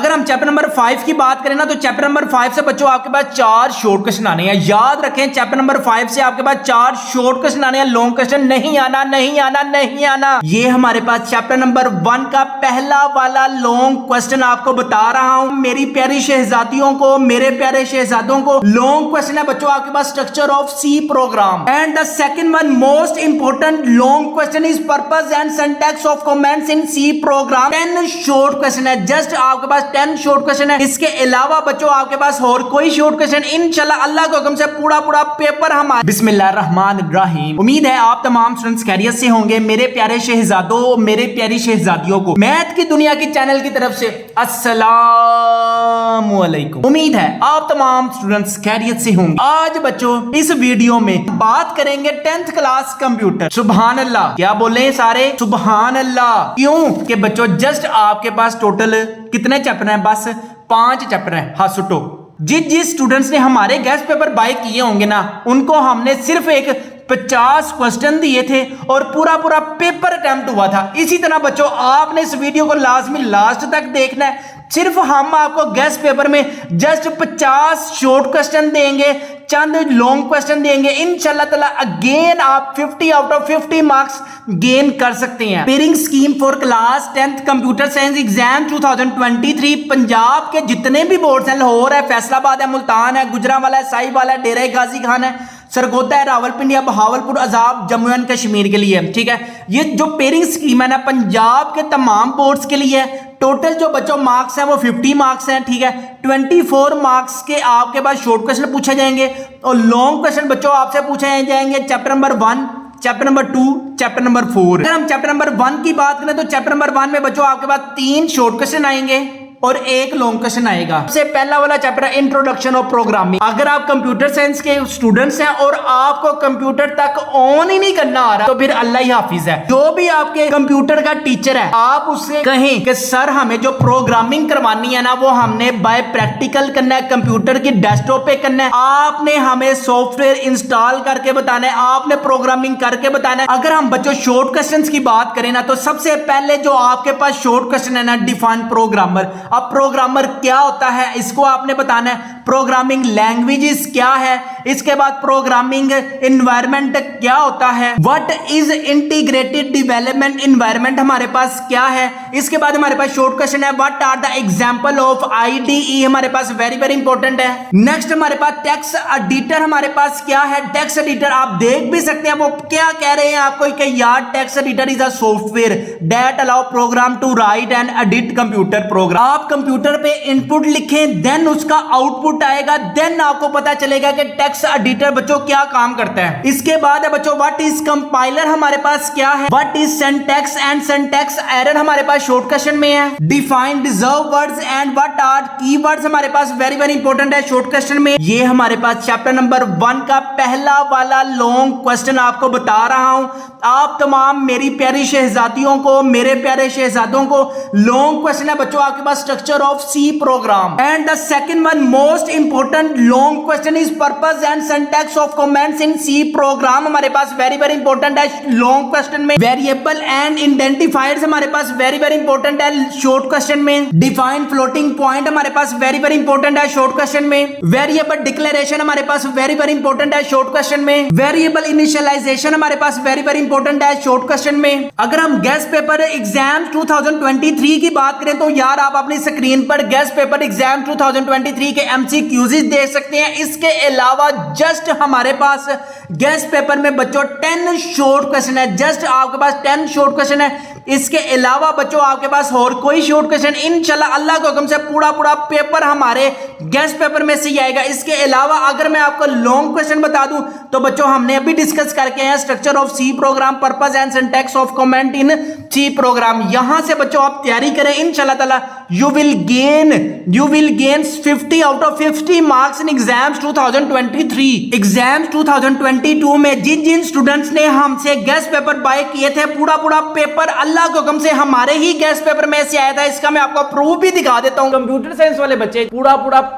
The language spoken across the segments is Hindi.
अगर हम चैप्टर नंबर 5 की बात करें ना तो चैप्टर नंबर 5 से बच्चों आपके पास 4 शॉर्ट क्वेश्चन आने हैं। याद रखें चैप्टर नंबर 5 से आपके पास 4 शॉर्ट क्वेश्चन आने हैं, लॉन्ग क्वेश्चन नहीं आना नहीं आना नहीं आना। ये हमारे पास चैप्टर नंबर 1 का पहला वाला लॉन्ग क्वेश्चन आपको बता रहा हूं। मेरी प्यारी शहजादियों को, मेरे प्यारे शहजादों को, लॉन्ग क्वेश्चन है बच्चों आपके पास structure of C program. And the second one most important long question is purpose and syntax of comments in C program. 10 short question है, जस्ट आपके पास 10 शॉर्ट क्वेश्चन है। इसके अलावा बच्चों आपके पास और कोई शॉर्ट क्वेश्चन इंशाल्लाह अल्लाह के हुक्म से पूरा पेपर हमारा। बिस्मिल्लाहिर्रहमानिर्रहीम। उम्मीद है आप तमाम स्टूडेंट्स खैरियत से होंगे। मेरे प्यारे शहजादों, मेरे प्यारी शहजादियों को मैथ की दुनिया की चैनल की तरफ से अस्सलाम वालेकुम। उम्मीद है आप तमाम स्टूडेंट्स खैरियत से होंगे। आज बच्चों इस वीडियो में बात करेंगे 10th क्लास कंप्यूटर। सुभान अल्लाह, क्या बोले सारे सुभान अल्लाह। क्यों कि बच्चों जस्ट आपके पास टोटल कितने चैप्टर हैं? बस 5 चैप्टर हैं। हाँ सुटो, जिस स्टूडेंट्स ने हमारे गेस्ट पेपर बाय किए होंगे ना, उनको हमने सिर्फ एक 50 क्वेश्चन दिए थे और पूरा पेपर अटेम्प्ट हुआ था। इसी तरह बच्चों आपने इस वीडियो को लाजमी लास्ट तक देखना है। सिर्फ हम आपको गेस्ट पेपर में जस्ट 50 शॉर्ट क्वेश्चन देंगे, चंद लॉन्ग क्वेश्चन देंगे। इंशाल्लाह ताला अगेन आप 50 आउट ऑफ 50 मार्क्स गेन कर सकते हैं। Pairing scheme for class 10th computer science exam 2023 Punjab के जितने भी बोर्ड्स हैं, लाहौर है, फैसलाबाद है, मुल्तान है, गुजरांवाला है, साहिवाल है, डेरा गाजी खान है, सरगोदा है, रावलपिंडी है, बहावलपुर, अजाब, जम्मू एंड कश्मीर के लिए। ठीक है, ये जो पेयरिंग स्कीम है ना पंजाब के तमाम बोर्ड्स के लिए है। टोटल जो बच्चों मार्क्स हैं वो 50 मार्क्स हैं। ठीक है, 24 मार्क्स के आपके पास शॉर्ट क्वेश्चन पूछे जाएंगे और लॉन्ग क्वेश्चन बच्चों आपसे पूछे जाएंगे chapter number 1, chapter number 2, chapter number 4। अगर हम चैप्टर नंबर 1 की बात करें तो चैप्टर नंबर 1 में बच्चों आपके पास 3 शॉर्ट क्वेश्चन आएंगे और 1 लॉन्ग क्वेश्चन आएगा। सबसे पहला वाला चैप्टर है इंट्रोडक्शन ऑफ प्रोग्रामिंग। अगर आप कंप्यूटर साइंस के स्टूडेंट्स हैं और आपको कंप्यूटर तक ऑन ही नहीं करना आ रहा तो फिर अल्लाह ही हाफिज है। जो भी आपके कंप्यूटर का टीचर है आप उससे कहें कि सर हमें जो प्रोग्रामिंग करवानी है ना वो हमने बाय प्रैक्टिकल करना है, कंप्यूटर की डेस्कटॉप पे करना है। आपने हमें सॉफ्टवेयर इंस्टॉल करके बताना है, आपने प्रोग्रामिंग करके बताना है। अगर हम बच्चों शॉर्ट क्वेश्चन की बात करें ना तो सबसे पहले जो आपके पास शॉर्ट क्वेश्चन है ना, डिफाइन प्रोग्रामर। अब प्रोग्रामर क्या होता है इसको आपने बताना है। प्रोग्रामिंग लैंग्वेजेस क्या है, इसके बाद प्रोग्रामिंग एनवायरनमेंट क्या होता है, what is integrated development environment हमारे पास क्या है। इसके बाद हमारे पास शॉर्ट क्वेश्चन है what are the example of IDE, हमारे पास वेरी इंपॉर्टेंट है। नेक्स्ट हमारे पास टेक्स्ट एडिटर हमारे पास क्या है। टेक्स्ट एडिटर आप देख भी सकते हैं वो क्या कह रहे हैं आपको कि यार text editor is a software that allow program to write and edit computer program. आप कंप्यूटर पे इनपुट लिखें देन उसका आउटपुट आएगा, देन आपको पता चलेगा कि टेक्स्ट एडिटर बच्चों क्या काम करता है। इसके बाद है बच्चों व्हाट इज कंपाइलर हमारे पास क्या है, what is syntax and syntax error हमारे पास शॉर्ट क्वेश्चन में है। Define reserve words and what are keywords हमारे पास वेरी इंपॉर्टेंट है शॉर्ट क्वेश्चन में। ये हमारे पास चैप्टर नंबर 1 का पहला वाला लॉन्ग क्वेश्चन आपको बता रहा हूं। आप तमाम मेरी प्यारी शहजादियों को, मेरे प्यारे शहजादों को लॉन्ग क्वेश्चन है बच्चों आपके पास structure of C program. And the second one most important long question is purpose and syntax of comments in C program हमारे पास वेरी इंपॉर्टेंट है लॉन्ग क्वेश्चन में। वेरिएबल एंड आइडेंटिफायर्स हमारे पास वेरी इंपॉर्टेंट है शॉर्ट क्वेश्चन में। डिफाइन फ्लोटिंग पॉइंट हमारे पास वेरी इंपॉर्टेंट है शॉर्ट क्वेश्चन में। वेरिएबल डिक्लेरेशन हमारे पास वेरी इंपॉर्टेंट है शॉर्ट क्वेश्चन में। वेरिएबल इनिशियलाइजेशन हमारे पास वेरी इंपॉर्टेंट है शॉर्ट क्वेश्चन में। अगर हम गेस्ट पेपर एग्जाम 2023 की बात करें तो यार आप अपनी स्क्रीन पर गेस्ट पेपर एग्जाम 2023 के एमसीक्यूज देख सकते हैं। इसके अलावा जस्ट हमारे पास गेस्ट पेपर में बच्चों 10 शॉर्ट क्वेश्चन है, जस्ट आपके पास 10 शॉर्ट क्वेश्चन है। इसके अलावा बच्चों आपके पास और कोई शॉर्ट क्वेश्चन इंशाल्लाह अल्लाह के हुक्म से पूरा पेपर हमारे गेस्ट पेपर में से ही आएगा। इसके अलावा अगर मैं आपको लॉन्ग क्वेश्चन बता दूं तो बच्चों हमने अभी डिस्कस करके हैं structure of C program, purpose and syntax of comment in C program. यहां से बच्चों आप तैयारी करें इंशाल्लाह ताला you will gain 50 out of 50 marks in exams 2023 2023 exam 2022 में जिन जिन स्टूडेंट्स ने हमसे गेस्ट पेपर बाय किए थे, पूरा पेपर अल्लाह के हुक्म से हमारे ही गेस्ट पेपर में से आया था। इसका मैं आपको प्रूफ भी दिखा देता हूं। कंप्यूटर साइंस वाले बच्चे पूरा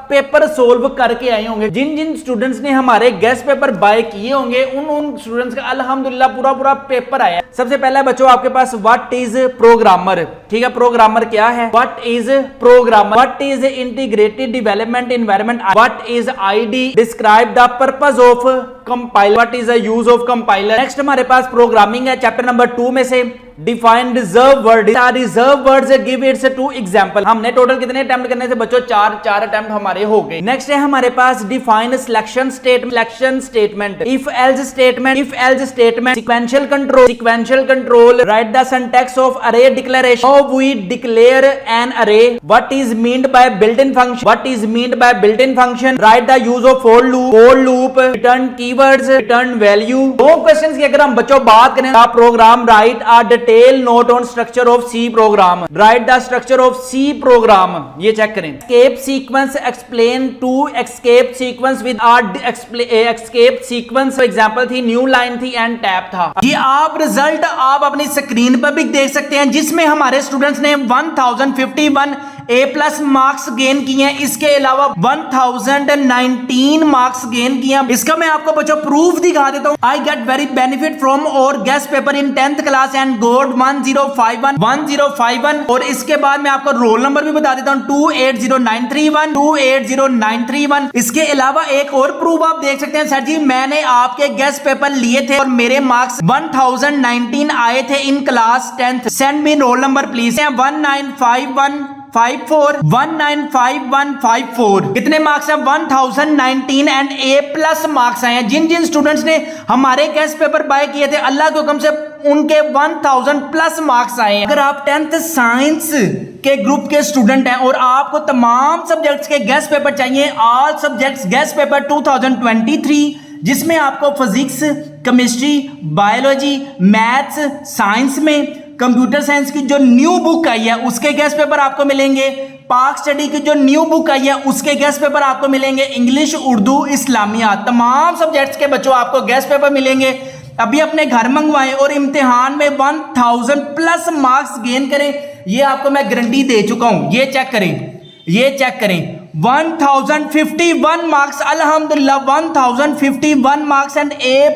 पेपर सोल्व करके आए होंगे। जिन जिन स्टूडेंट्स ने हमारे गेस्ट पेपर बाय किए होंगे उन स्टूडेंट्स का अल्हम्दुलिल्लाह पूरा पेपर आया। सबसे पहला बच्चों आपके पास व्हाट इज प्रोग्रामर, ठीक है। प्रोग्रामर क्या है? What is programmer, what is integrated development environment, what is ID, describe the purpose of compiler, what is the use of compiler. Next हमारे पास प्रोग्रामिंग है चैप्टर नंबर 2 में से define reserve word, reserve words give its 2 example. हमने टोटल कितने अटेम्प्ट करने से बच्चों? 4 अटेम्प्ट हमारे हो गए। नेक्स्ट है हमारे पास define selection statement, if else statement, sequential control, write the syntax of array declaration, how we declare an array, what is meant by built in function, write the use of for loop, return keywords, return value. दो क्वेश्चंस की अगर हम बच्चों बात करें, program write detail note on structure of C program, write the structure of C program, ये चेक करें। Escape sequence, explain to escape sequence with escape sequence. Example थी न्यू लाइन थी एंड टैब था। ये आप रिजल्ट आप अपनी स्क्रीन पर भी देख सकते हैं, जिसमें हमारे स्टूडेंट्स ने 1051 A+ मार्क्स गेन किए हैं। इसके अलावा 1019 मार्क्स गेन किए। इसका मैं आपको बच्चों प्रूफ दिखा देता हूं। I get very benefit from our guess paper in 10th class and got 1051 और इसके बाद मैं आपको रोल नंबर भी बता देता हूं 280931। इसके अलावा एक और प्रूफ आप देख सकते हैं। सर जी मैंने आपके गेस्ट पेपर लिए थे और मेरे मार्क्स 1019 आए थे in class 10th। Send me roll number please. 195154 कितने मार्क्स हैं? 1019 एंड A+ मार्क्स आए हैं। जिन जिन स्टूडेंट्स ने हमारे गेस्ट पेपर बाय किए थे अल्लाह के हुक्म से उनके 1000+ मार्क्स आए हैं। अगर आप 10th साइंस के ग्रुप के स्टूडेंट हैं और आपको तमाम सब्जेक्ट्स के गेस्ट पेपर चाहिए, ऑल सब्जेक्ट्स गेस्ट पेपर 2023, जिसमें आपको physics, chemistry, biology, maths, science में कंप्यूटर साइंस की जो न्यू बुक आई है उसके गेस्ट पेपर आपको मिलेंगे। पाक स्टडी की जो न्यू बुक आई है उसके गेस्ट पेपर आपको मिलेंगे। इंग्लिश, उर्दू, इस्लामियात, तमाम सब्जेक्ट्स के बच्चों आपको गेस्ट पेपर मिलेंगे। अभी अपने घर मंगवाएं और इम्तिहान में 1000+ मार्क्स गेन करें, ये आपको मैं गारंटी दे चुका हूं। ये चेक करें 1051 मार्क्स, अल्हम्दुलिल्लाह 1051 मार्क्स एंड A+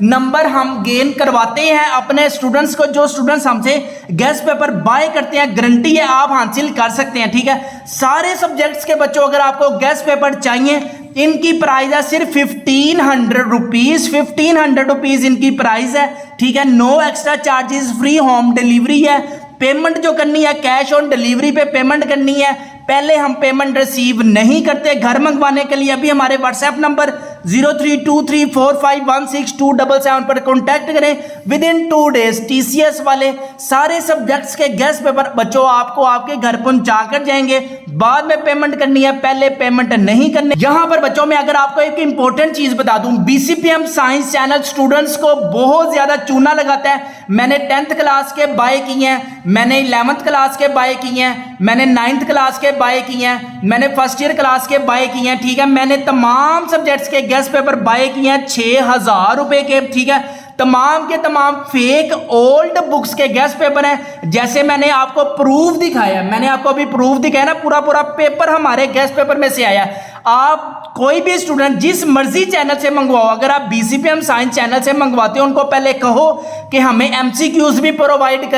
नंबर हम गेन करवाते हैं अपने स्टूडेंट्स को। जो स्टूडेंट्स हमसे गेस्ट पेपर बाय करते हैं, गारंटी है आप हासिल कर सकते हैं, ठीक है। सारे सब्जेक्ट्स के बच्चों अगर आपको गेस्ट पेपर चाहिए, इनकी प्राइस है सिर्फ 1500 रुपीज इनकी प्राइस है, ठीक है। No extra charges, free home delivery है। पेमेंट जो करनी है कैश ऑन डिलीवरी पे पेमेंट करनी है। पहले हम पेमेंट रिसीव नहीं करते। घर मंगवाने के लिए अभी हमारे व्हाट्सएप नंबर 0323451677 पर कॉन्टैक्ट करें। विद इन 2 डेज TCS वाले सारे सब्जेक्ट्स के गेस्ट पेपर बच्चों आपको आपके घर पहुंचा कर जाएंगे। बाद में पेमेंट करनी है, पहले पेमेंट नहीं करनी। यहां पर बच्चों में अगर आपको एक इंपॉर्टेंट चीज बता दूं, BCPM साइंस चैनल स्टूडेंट्स को बहुत ज्यादा चूना लगाता है। मैंने 10th क्लास के बाय किए हैं, मैंने 11th क्लास के बाय किए हैं, मैंने 9th क्लास के बाय किए हैं, मैंने फर्स्ट ईयर क्लास के बाय किए हैं, ठीक है। मैंने तमाम सब्जेक्ट्स के गेस्ट पेपर बाय किए हैं 6000 रुपए के, ठीक है। तमाम के तमाम फेक ओल्ड बुक्स के गेस्ट पेपर हैं। जैसे मैंने आपको प्रूफ दिखाया, मैंने आपको अभी प्रूफ दिखाया ना, पूरा पेपर हमारे गेस्ट पेपर में से आया। आप कोई भी स्टूडेंट जिस मर्जी चैनल से मंगवाओ, अगर आप BCPM साइंस चैनल से मंगवाते हो, उनको पहले कहो कि हमें MCQs भी प्रोवाइड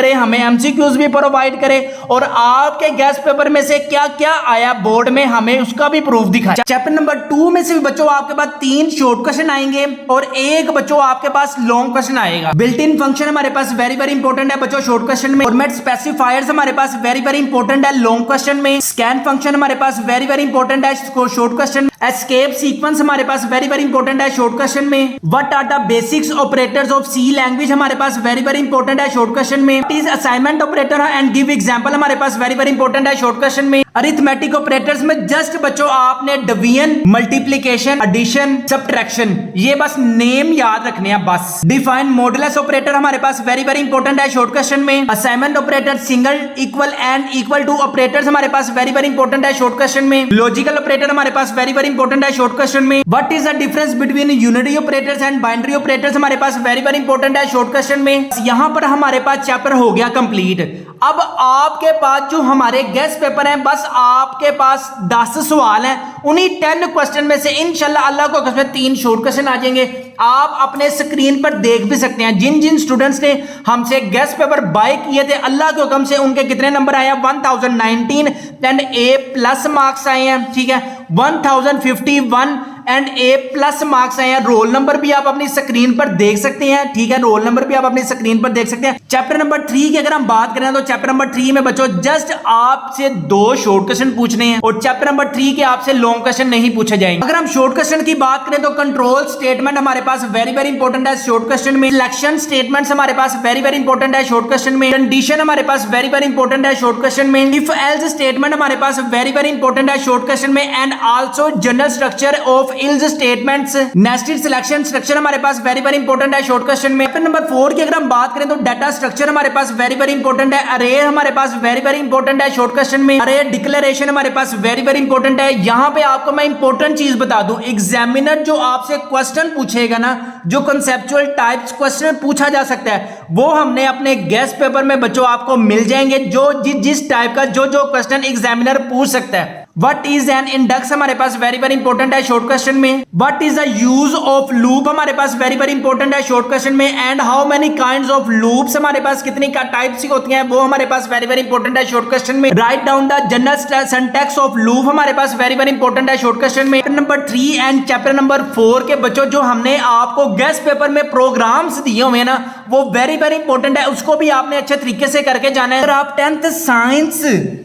करें, और आपके गेस्ट पेपर में से क्या क्या आया बोर्ड में हमें उसका भी प्रूफ दिखाएं। चैप्टर नंबर 2 में से भी बच्चों आपके पास 3 शॉर्ट क्वेश्चन आएंगे और एक बच्चों आपके पास लॉन्ग क्वेश्चन आएगा। बिल्ट इन फंक्शन हमारे पास वेरी इंपॉर्टेंट है बच्चों शॉर्ट क्वेश्चन में। फॉर्मेट स्पेसिफायर्स हमारे पास वेरी इंपॉर्टेंट है लॉन्ग क्वेश्चन में। स्कैन फंक्शन हमारे पास वेरी इंपॉर्टेंट है शॉर्ट क्वेश्चन। एस्केप सीक्वेंस हमारे पास वेरी इंपॉर्टेंट है शॉर्ट क्वेश्चन में। What are the basics operators of C language हमारे पास वेरी इंपॉर्टेंट है शॉर्ट क्वेश्चन में। What is assignment operator and give example हमारे पास वेरी इंपॉर्टेंट है शॉर्ट क्वेश्चन में। अरिथमेटिक ऑपरेटर्स में जस्ट बच्चों आपने डिवीजन, मल्टीप्लिकेशन, एडिशन, सब्ट्रैक्शन ये बस नेम याद रखने हैं बस। डिफाइन मॉडुलस ऑपरेटर हमारे पास वेरी वेरी इंपॉर्टेंट है शॉर्ट क्वेश्चन में। Assignment operator, single, equal and equal to operators हमारे पास वेरी वेरी इंपॉर्टेंट है शॉर्ट क्वेश्चन में। लॉजिकल ऑपरेटर हमारे पास वेरी वेरी इंपॉर्टेंट है शॉर्ट क्वेश्चन में। What is the difference between unitary operators and binary operators हमारे पास वेरी वेरी इंपॉर्टेंट है शॉर्ट क्वेश्चन में। यहां पर हमारे पास चैप्टर हो गया कंप्लीट। अब आपके पास जो हमारे गेस्ट पेपर हैं, बस आपके पास 10 सवाल हैं, उन्हीं 10 क्वेश्चन में से इंशाल्लाह अल्लाह को कसम 3 शॉर्ट क्वेश्चन आ जाएंगे। आप अपने स्क्रीन पर देख भी सकते हैं जिन जिन स्टूडेंट्स ने हमसे गेस्ट पेपर बाय किए थे अल्लाह के हुक्म से उनके कितने नंबर आए हैं 1019 एंड A+ मार्क्स आए हैं। ठीक है, 1051 एंड A+ मार्क्स आए हैं। रोल नंबर भी आप अपनी स्क्रीन पर देख सकते हैं। ठीक है, रोल नंबर भी आप अपनी स्क्रीन पर देख सकते हैं। चैप्टर नंबर 3 की अगर हम बात करें तो चैप्टर नंबर 3 में बच्चों जस्ट आपसे 2 शॉर्ट क्वेश्चन पूछने हैं और चैप्टर नंबर 3 के आपसे लॉन्ग क्वेश्चन नहीं पूछे जाएंगे। अगर हम शॉर्ट क्वेश्चन की बात करें तो कंट्रोल स्टेटमेंट हमारे पास वेरी वेरी इंपॉर्टेंट है शॉर्ट क्वेश्चन में। सिलेक्शन स्टेटमेंट्स हमारे पास वेरी वेरी इंपॉर्टेंट है शॉर्ट क्वेश्चन में। कंडीशन हमारे पास वेरी वेरी इंपॉर्टेंट है शॉर्ट क्वेश्चन में। इफ एल्स स्टेटमेंट हमारे पास वेरी वेरी इंपॉर्टेंट है शॉर्ट क्वेश्चन में। And also general structure of ills statement, nested selection structure हमारे पास वेरी वेरी इंपॉर्टेंट है शॉर्ट क्वेश्चन में। चैप्टर नंबर 4 की अगर हम बात करें तो डाटा स्ट्रक्चर हमारे पास वेरी वेरी इंपॉर्टेंट है। अरे हमारे पास वेरी वेरी इंपॉर्टेंट है शॉर्ट क्वेश्चन में। अरे डिक्लेरेशन हमारे पास वेरी वेरी इंपॉर्टेंट है। यहां पे आपको मैं इंपॉर्टेंट चीज बता दूं, एग्जामिनर जो आपसे क्वेश्चन पूछेगा ना, जो कंसेप्चुअल टाइप्स क्वेश्चन पूछा जा सकता है वो हमने अपने गेस्ट पेपर में बच्चों आपको मिल जाएंगे, जो जिस टाइप का जो क्वेश्चन एग्जामिनर पूछ सकता है। What is an index हमारे पास वेरी वेरी इंपॉर्टेंट है शॉर्ट क्वेश्चन में। What is the use of loop हमारे पास वेरी वेरी इंपॉर्टेंट है शॉर्ट क्वेश्चन में। And how many kinds of loops हमारे पास कितनी का टाइप्स की होती हैं वो हमारे पास वेरी वेरी इंपॉर्टेंट है शॉर्ट क्वेश्चन में। Write down the general syntax of loop हमारे पास वेरी वेरी इंपॉर्टेंट है शॉर्ट क्वेश्चन में। Chapter number 3 and chapter number 4 के बच्चों जो हमने आपको गेस्ट पेपर में प्रोग्राम्स दिए हुए हैं ना वो वेरी वेरी इंपॉर्टेंट है, उसको भी आपने अच्छे तरीके से करके जाना है। अगर आप 10th साइंस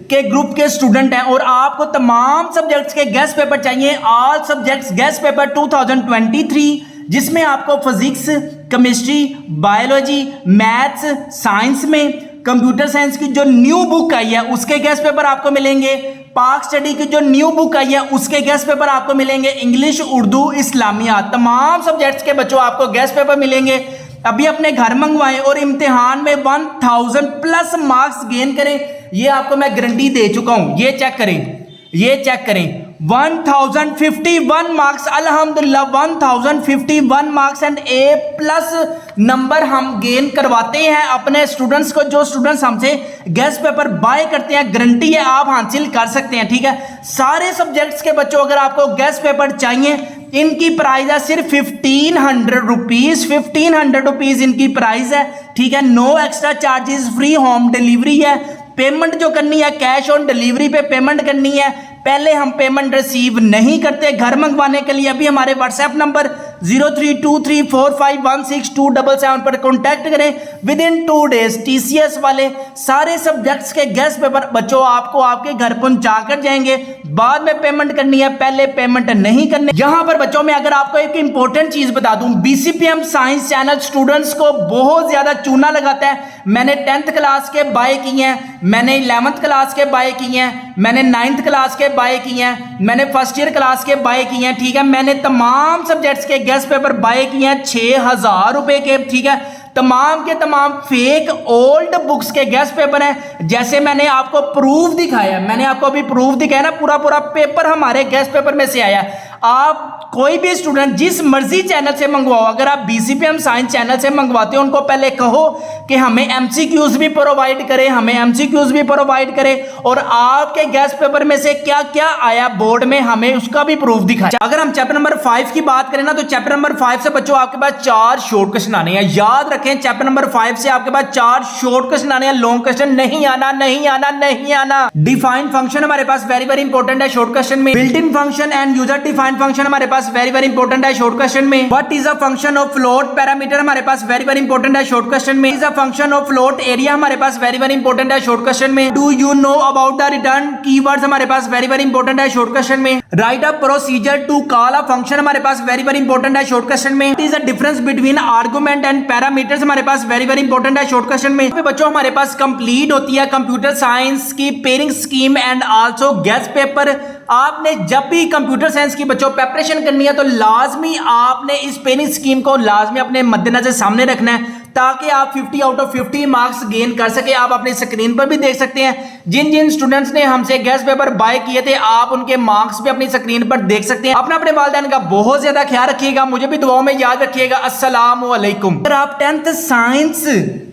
के ग्रुप के स्टूडेंट हैं और आपको तमाम सब्जेक्ट्स के गेस्ट पेपर चाहिए, ऑल सब्जेक्ट्स गेस्ट पेपर 2023, जिसमें आपको physics, chemistry, biology, maths, science में कंप्यूटर साइंस की जो न्यू बुक आई है उसके गेस्ट पेपर आपको मिलेंगे। पाक स्टडी की जो न्यू बुक आई है उसके गेस्ट पेपर आपको मिलेंगे। इंग्लिश, उर्दू, इस्लामियात, तमाम सब्जेक्ट्स के बच्चों आपको गेस्ट पेपर मिलेंगे। अभी अपने घर मंगवाएं और इम्तिहान में 1000+ मार्क्स गेन करें, ये आपको मैं गारंटी दे चुका हूं। ये चेक करें 1051 मार्क्स, अल्हम्दुलिल्लाह 1051 मार्क्स एंड A+ नंबर हम गेन करवाते हैं अपने स्टूडेंट्स को। जो स्टूडेंट्स हमसे गेस्ट पेपर बाय करते हैं गारंटी है आप हासिल कर सकते हैं। ठीक है, सारे सब्जेक्ट्स के बच्चों अगर आपको गेस्ट पेपर चाहिए इनकी प्राइस है सिर्फ 1500 रुपीज। 1500 रुपीज इनकी प्राइस है। ठीक है, no extra charges, free home delivery है। पेमेंट जो करनी है कैश ऑन डिलीवरी पे पेमेंट करनी है। पहले हम पेमेंट रिसीव नहीं करते। घर मंगवाने के लिए अभी हमारे व्हाट्सएप नंबर 0323451677 पर कॉन्टैक्ट करें। विद इन 2 डेज TCS वाले सारे सब्जेक्ट्स के गेस्ट पेपर बच्चों आपको आपके घर पहुंचा कर जाएंगे। बाद में पेमेंट करनी है, पहले पेमेंट नहीं करनी। यहां पर बच्चों में अगर आपको एक इंपॉर्टेंट चीज बता दूं, BCPM साइंस चैनल स्टूडेंट्स को बहुत ज्यादा चूना लगाता है। मैंने 10th क्लास के बाय किए हैं, मैंने 11th क्लास के बाय किए हैं, मैंने 9th क्लास के बाय किए हैं, मैंने फर्स्ट ईयर क्लास के बाय किए हैं। ठीक है, मैंने तमाम सब्जेक्ट्स के गेस्ट पेपर बाय किए हैं 6000 रुपए के। ठीक है, तमाम के तमाम फेक ओल्ड बुक्स के गेस्ट पेपर हैं। जैसे मैंने आपको प्रूफ दिखाया, मैंने आपको अभी प्रूफ दिखाया ना, पूरा पेपर हमारे गेस्ट पेपर में से आया। आप कोई भी स्टूडेंट जिस मर्जी चैनल से मंगवाओ, अगर आप BCPM साइंस चैनल से मंगवाते हो उनको पहले कहो कि हमें MCQs भी प्रोवाइड करें, और आपके गेस्ट पेपर में से क्या क्या आया बोर्ड में हमें उसका भी प्रूफ दिखाए। अगर हम चैप्टर नंबर 5 की बात करें ना तो चैप्टर नंबर 5 से बच्चों आपके पास 4 शॉर्ट क्वेश्चन आने हैं। याद रखें, चैप्टर नंबर 5 से आपके पास 4 शॉर्ट क्वेश्चन आने हैं, लॉन्ग क्वेश्चन नहीं आना। डिफाइन फंक्शन हमारे पास वेरी वेरी इंपॉर्टेंट है शॉर्ट क्वेश्चन में। Built in function and user define fine function हमारे पास वेरी वेरी इंपॉर्टेंट है शॉर्ट क्वेश्चन में। What is a function of float parameter हमारे पास वेरी वेरी इंपॉर्टेंट है शॉर्ट क्वेश्चन में। Is a function of float area हमारे पास वेरी वेरी इंपॉर्टेंट है शॉर्ट क्वेश्चन में। Do you know about the return keywords हमारे पास वेरी वेरी इंपॉर्टेंट है शॉर्ट क्वेश्चन में। Write a procedure to call a function हमारे पास वेरी वेरी इंपॉर्टेंट है शॉर्ट क्वेश्चन में। Is a difference between argument and parameters हमारे पास वेरी वेरी इंपॉर्टेंट है शॉर्ट क्वेश्चन में। बच्चों हमारे पास कंप्लीट होती है कंप्यूटर साइंस की pairing scheme and also guess paper. आपने जब भी कंप्यूटर साइंस की बच्चों प्रिपरेशन करनी है तो लाजमी आपने इस पेयरिंग स्कीम को लाजमी अपने मद्देनजर सामने रखना है ताकि आप 50 आउट ऑफ 50 मार्क्स गेन कर सके। आप अपनी स्क्रीन पर भी देख सकते हैं जिन जिन स्टूडेंट्स ने हमसे गेस्ट पेपर बाय किए थे, आप उनके मार्क्स भी अपनी स्क्रीन पर देख सकते हैं। अपने वालिदैन का बहुत ज्यादा ख्याल रखिएगा, मुझे भी दुआओं में याद रखिएगा। अस्सलाम वालेकुम। अगर आप 10th साइंस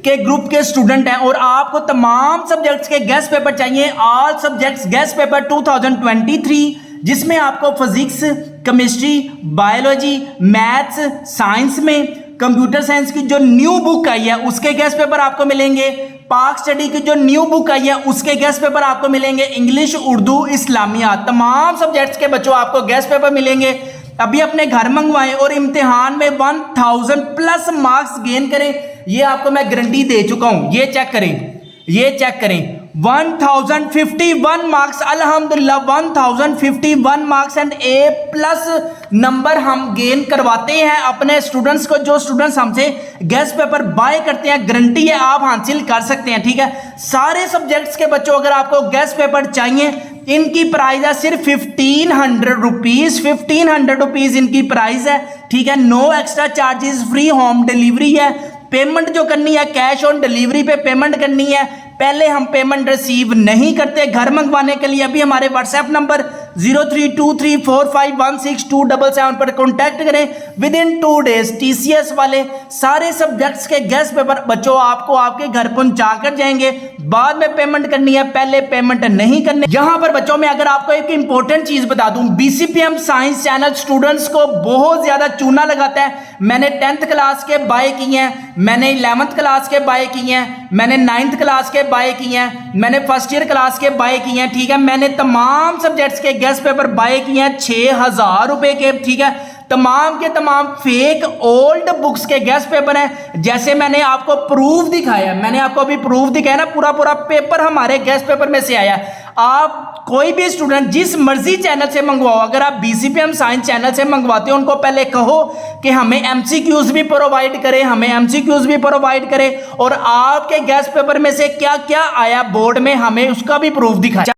के ग्रुप के स्टूडेंट हैं और आपको तमाम सब्जेक्ट्स के गेस्ट पेपर चाहिए, ऑल सब्जेक्ट्स गेस्ट पेपर 2023, जिसमें आपको physics, chemistry, biology, maths, science में कंप्यूटर साइंस की जो न्यू बुक आई है उसके गेस्ट पेपर आपको मिलेंगे। पाक स्टडी की जो न्यू बुक आई है उसके गेस्ट पेपर आपको मिलेंगे। इंग्लिश, उर्दू, इस्लामियात, तमाम सब्जेक्ट्स के बच्चों आपको गेस्ट पेपर मिलेंगे। अभी अपने घर मंगवाएं और इम्तिहान में 1000 प्लस मार्क्स गेन करें, ये आपको मैं गारंटी दे चुका हूं। ये चेक करें 1051 मार्क्स, अल्हम्दुलिल्लाह 1051 marks and A plus number हम गेन करवाते हैं अपने स्टूडेंट्स को। जो स्टूडेंट्स हमसे गेस्ट पेपर बाय करते हैं, गारंटी है आप हासिल कर सकते हैं। ठीक है, सारे सब्जेक्ट्स के बच्चों अगर आपको गेस्ट पेपर चाहिए, इनकी प्राइस है सिर्फ 1500 रुपीज। 1500 रुपीज इनकी प्राइस है। ठीक है, no extra charges, free home delivery है। पेमेंट जो करनी है कैश ऑन डिलीवरी पे पेमेंट करनी है। पहले हम पेमेंट रिसीव नहीं करते। घर मंगवाने के लिए अभी हमारे व्हाट्सएप नंबर 0323451627 पर कॉन्टैक्ट करें। विद इन 2 डेज टीसीएस वाले सारे सब्जेक्ट्स के गेस्ट पेपर बच्चों आपको आपके घर पहुंचा कर जाएंगे। बाद में पेमेंट करनी है, पहले पेमेंट नहीं करनी। यहां पर बच्चों मैं अगर आपको एक इंपॉर्टेंट चीज बता दूं, बीसीपीएम साइंस चैनल स्टूडेंट्स को बहुत ज्यादा चूना लगाता है। मैंने 10th क्लास के बाय किए हैं, मैंने 11th क्लास के बाय किए हैं, मैंने 9th क्लास के बाय किए हैं, मैंने फर्स्ट ईयर क्लास के बाय किए हैं। ठीक है, मैंने तमाम सब्जेक्ट्स के गेस्ट पेपर बाय किए हैं 6000 रुपए के। ठीक है, तमाम के तमाम फेक ओल्ड बुक्स के गेस्ट पेपर हैं। जैसे मैंने आपको प्रूफ दिखाया, मैंने आपको अभी प्रूफ दिखाया ना, पूरा पेपर हमारे गेस्ट पेपर में से आया। आप कोई भी स्टूडेंट जिस मर्जी चैनल से मंगवाओ, अगर आप बीसीपीएम साइंस चैनल से मंगवाते हो उनको पहले कहो कि हमें एमसीक्यूज भी प्रोवाइड करें, और आपके गेस्ट पेपर में से क्या क्या आया बोर्ड में, हमें उसका भी प्रूफ दिखाया।